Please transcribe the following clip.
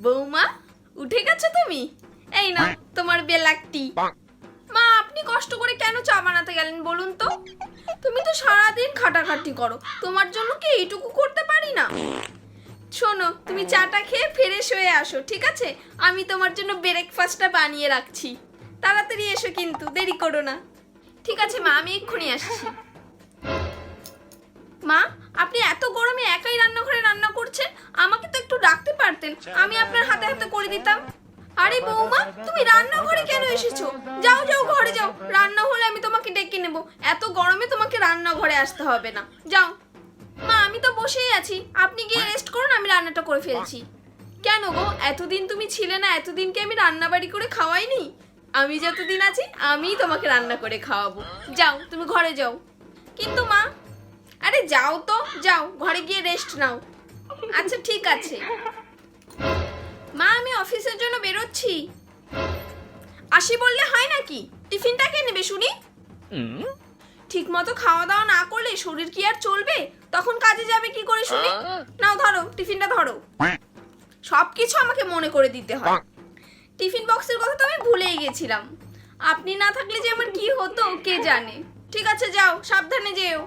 বৌমা, উঠে গেছো তুমি? এই নাও তোমার ব্ল্যাক টি। মা, আপনি কষ্ট করে কেন চা বানাতে গেলেন বলুন তো? তুমি তো সারাদিন খাটাখাটি করো, তোমার জন্য কি এইটুকু করতে পারি না? শোনো, তুমি চাটা খেয়ে ফ্রেশ হয়ে আসো, ঠিক আছে? আমি তোমার জন্য ব্রেকফাস্টটা বানিয়ে রাখছি। তাড়াতাড়ি এসো কিন্তু, দেরি করো না। ঠিক আছে মা, আমি এক্ষুনি আসছি। মা, আপনি এত গরমে একাই রান্নাঘরে রান্না করছেন, আমাকে তো একটু ডাকতে পারতেন, আমি আপনার হাতে হাতে করে দিতাম। আরে বৌমা, তুমি রান্নাঘরে কেন এসেছো? যাও যাও, ঘরে যাও, রান্না হলে আমি তোমাকে ডেকে নেব। এত গরমে তোমাকে রান্নাঘরে আসতে হবে না, যাও। মা, আমি তো বসেই আছি, আপনি গিয়ে রেস্ট করুন, আমি রান্নাটা করে ফেলছি। কেন গো, এতদিন তুমি ছিলে না, এতদিনকে আমি রান্না বাড়ি করে খাওয়াইনি? আমি যতদিন আছি আমিই তোমাকে রান্না করে খাওয়াবো। যাও, তুমি ঘরে যাও। কিন্তু মা, আরে যাও তো, যাও ঘরে গিয়ে রেস্ট নাও। আচ্ছা ঠিক আছে মা, আমি অফিসের জন্য বেরোচ্ছি। আসি বললে হয় নাকি? টিফিনটা কে নেবে শুনি? ঠিক মতো খাওয়া দাওয়া না করলে শরীর কি আর চলবে? তখন কাজে যাবে কি করে শুনি? নাও ধরো, টিফিনটা ধরো। সবকিছু আমাকে মনে করে দিতে হয়। টিফিন বক্সের কথা তো আমি ভুলেই গেছিলাম। আপনি না থাকলে যে আমার কি হতো কে জানে। ঠিক আছে যাও, সাবধানে যেও।